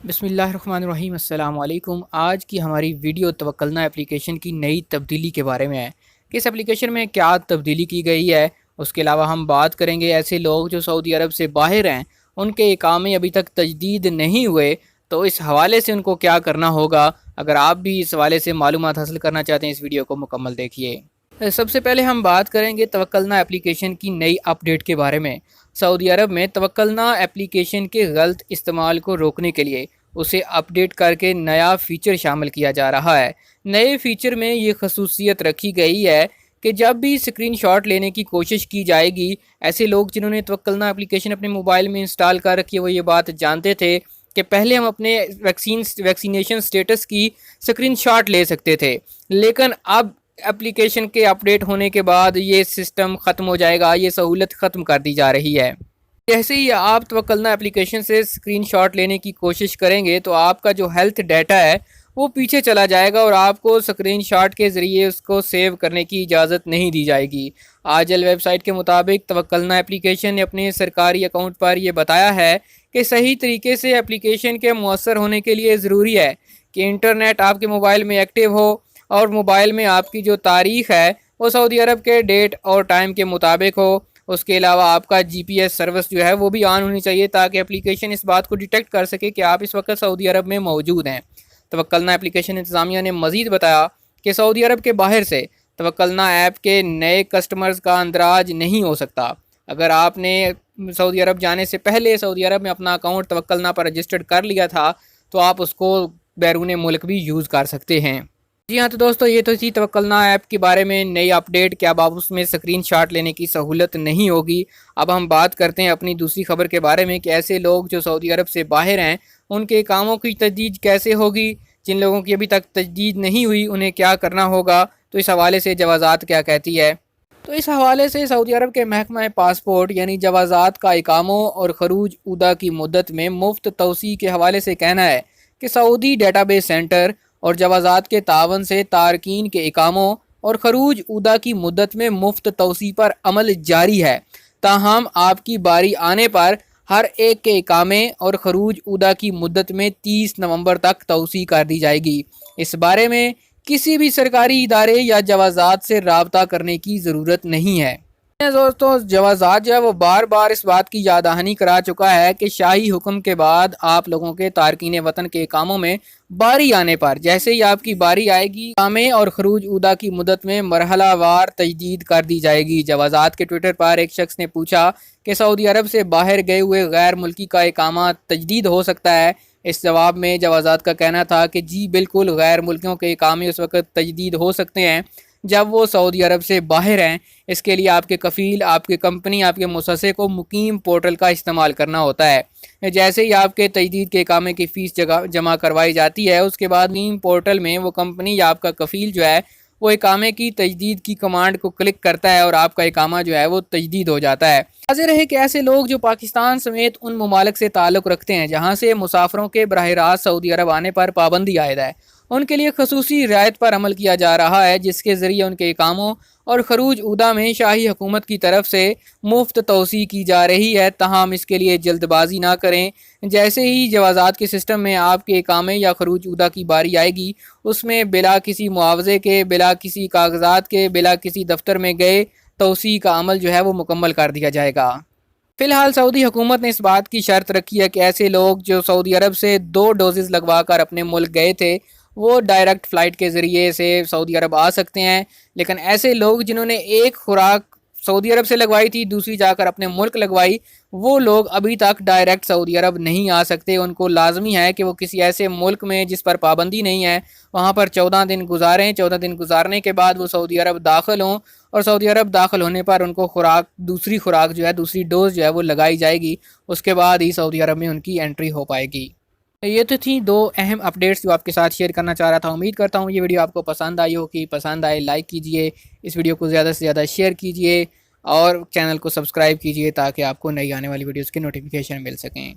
بسم اللہ الرحمن الرحیم۔ السلام علیکم۔ آج کی ہماری ویڈیو توکلنا اپلیکیشن کی نئی تبدیلی کے بارے میں ہے کہ اس اپلیکیشن میں کیا تبدیلی کی گئی ہے۔ اس کے علاوہ ہم بات کریں گے ایسے لوگ جو سعودی عرب سے باہر ہیں، ان کے اقامے ابھی تک تجدید نہیں ہوئے، تو اس حوالے سے ان کو کیا کرنا ہوگا۔ اگر آپ بھی اس حوالے سے معلومات حاصل کرنا چاہتے ہیں، اس ویڈیو کو مکمل دیکھیے۔ سب سے پہلے ہم بات کریں گے توکلنا اپلیکیشن کی نئی اپ ڈیٹ کے بارے میں۔ سعودی عرب میں توکلنا اپلیکیشن کے غلط استعمال کو روکنے کے لیے اسے اپ ڈیٹ کر کے نیا فیچر شامل کیا جا رہا ہے۔ نئے فیچر میں یہ خصوصیت رکھی گئی ہے کہ جب بھی اسکرین شاٹ لینے کی کوشش کی جائے گی، ایسے لوگ جنہوں نے توکلنا اپلیکیشن اپنے موبائل میں انسٹال کر رکھی ہے، وہ یہ بات جانتے تھے کہ پہلے ہم اپنے ویکسینیشن سٹیٹس کی اسکرین شاٹ لے سکتے تھے، لیکن اب اپلیکیشن کے اپ ڈیٹ ہونے کے بعد یہ سسٹم ختم ہو جائے گا، یہ سہولت ختم کر دی جا رہی ہے۔ جیسے ہی آپ توکلنا اپلیکیشن سے اسکرین شاٹ لینے کی کوشش کریں گے تو آپ کا جو ہیلتھ ڈیٹا ہے وہ پیچھے چلا جائے گا اور آپ کو اسکرین شاٹ کے ذریعے اس کو سیو کرنے کی اجازت نہیں دی جائے گی۔ آجل ویب سائٹ کے مطابق توکلنا اپلیکیشن نے اپنے سرکاری اکاؤنٹ پر یہ بتایا ہے کہ صحیح طریقے سے اپلیکیشن کے مؤثر ہونے کے لیے ضروری ہے کہ انٹرنیٹ آپ کے موبائل میں ایکٹیو ہو اور موبائل میں آپ کی جو تاریخ ہے وہ سعودی عرب کے ڈیٹ اور ٹائم کے مطابق ہو۔ اس کے علاوہ آپ کا جی پی ایس سروس جو ہے وہ بھی آن ہونی چاہیے تاکہ اپلیکیشن اس بات کو ڈیٹیکٹ کر سکے کہ آپ اس وقت سعودی عرب میں موجود ہیں۔ توکلنا اپلیکیشن انتظامیہ نے مزید بتایا کہ سعودی عرب کے باہر سے توکلنا ایپ کے نئے کسٹمرز کا اندراج نہیں ہو سکتا۔ اگر آپ نے سعودی عرب جانے سے پہلے سعودی عرب میں اپنا اکاؤنٹ توکلنا پر رجسٹرڈ کر لیا تھا تو آپ اس کو بیرون ملک بھی یوز کر سکتے ہیں۔ جی ہاں، تو دوستو یہ تو تھی توکلنا ایپ کے بارے میں نئی اپ ڈیٹ کہ اب آپ اس میں اسکرین شاٹ لینے کی سہولت نہیں ہوگی۔ اب ہم بات کرتے ہیں اپنی دوسری خبر کے بارے میں کہ ایسے لوگ جو سعودی عرب سے باہر ہیں ان کے کاموں کی تجدید کیسے ہوگی۔ جن لوگوں کی ابھی تک تجدید نہیں ہوئی انہیں کیا کرنا ہوگا، تو اس حوالے سے جوازات کیا کہتی ہے۔ تو اس حوالے سے سعودی عرب کے محکمہ پاسپورٹ یعنی جوازات کا اقاموں اور خروج عودہ کی مدت میں مفت توسیع کے حوالے سے کہنا ہے کہ سعودی ڈیٹا بیس سینٹر اور جوازات کے تعاون سے تارکین کے اقاموں اور خروج عودہ کی مدت میں مفت توسیع پر عمل جاری ہے۔ تاہم آپ کی باری آنے پر ہر ایک کے اقامے اور خروج عودہ کی مدت میں 30 نومبر تک توسیع کر دی جائے گی۔ اس بارے میں کسی بھی سرکاری ادارے یا جوازات سے رابطہ کرنے کی ضرورت نہیں ہے۔ دوستوں، جوازات جو ہے وہ بار بار اس بات کی یاد دہانی کرا چکا ہے کہ شاہی حکم کے بعد آپ لوگوں کے تارکین وطن کے کاموں میں باری آنے پر جیسے ہی آپ کی باری آئے گی، اقامے اور خروج عودہ کی مدت میں مرحلہ وار تجدید کر دی جائے گی۔ جوازات کے ٹویٹر پر ایک شخص نے پوچھا کہ سعودی عرب سے باہر گئے ہوئے غیر ملکی کا اقامہ تجدید ہو سکتا ہے؟ اس جواب میں جوازات کا کہنا تھا کہ جی بالکل، غیر ملکیوں کے اقامے اس وقت تجدید ہو سکتے ہیں جب وہ سعودی عرب سے باہر ہیں۔ اس کے لیے آپ کے کفیل، آپ کے کمپنی، آپ کے مؤسسے کو مقیم پورٹل کا استعمال کرنا ہوتا ہے۔ جیسے ہی آپ کے تجدید کے اقامے کی فیس جمع کروائی جاتی ہے، اس کے بعد مقیم پورٹل میں وہ کمپنی یا آپ کا کفیل جو ہے وہ اقامے کی تجدید کی کمانڈ کو کلک کرتا ہے اور آپ کا اقامہ جو ہے وہ تجدید ہو جاتا ہے۔ واضح رہے کہ ایسے لوگ جو پاکستان سمیت ان ممالک سے تعلق رکھتے ہیں جہاں سے مسافروں کے براہ راست سعودی عرب آنے پر پابندی عائد ہے، ان کے لیے خصوصی رعایت پر عمل کیا جا رہا ہے، جس کے ذریعے ان کے اقاموں اور خروج عودہ میں شاہی حکومت کی طرف سے مفت توسیع کی جا رہی ہے۔ تاہم اس کے لیے جلد بازی نہ کریں۔ جیسے ہی جوازات کے سسٹم میں آپ کے اقامے یا خروج عودہ کی باری آئے گی، اس میں بلا کسی معاوضے کے، بلا کسی کاغذات کے، بلا کسی دفتر میں گئے توسیع کا عمل جو ہے وہ مکمل کر دیا جائے گا۔ فی الحال سعودی حکومت نے اس بات کی شرط رکھی ہے کہ ایسے لوگ جو سعودی عرب سے 2 ڈوزز لگوا کر اپنے ملک گئے تھے وہ ڈائریکٹ فلائٹ کے ذریعے سے سعودی عرب آ سکتے ہیں، لیکن ایسے لوگ جنہوں نے ایک خوراک سعودی عرب سے لگوائی تھی، دوسری جا کر اپنے ملک لگوائی، وہ لوگ ابھی تک ڈائریکٹ سعودی عرب نہیں آ سکتے۔ ان کو لازمی ہے کہ وہ کسی ایسے ملک میں جس پر پابندی نہیں ہے وہاں پر 14 دن گزاریں۔ 14 دن گزارنے کے بعد وہ سعودی عرب داخل ہوں اور سعودی عرب داخل ہونے پر ان کو دوسری خوراک جو ہے، دوسری ڈوز جو ہے وہ لگائی جائے گی۔ اس کے بعد ہی سعودی عرب میں ان کی انٹری ہو پائے گی۔ یہ تو تھی 2 اہم اپڈیٹس جو آپ کے ساتھ شیئر کرنا چاہ رہا تھا۔ امید کرتا ہوں یہ ویڈیو آپ کو پسند آئی ہوگی۔ پسند آئے لائک کیجئے، اس ویڈیو کو زیادہ سے زیادہ شیئر کیجئے اور چینل کو سبسکرائب کیجئے تاکہ آپ کو نئی آنے والی ویڈیوز کی نوٹیفیکیشن مل سکیں۔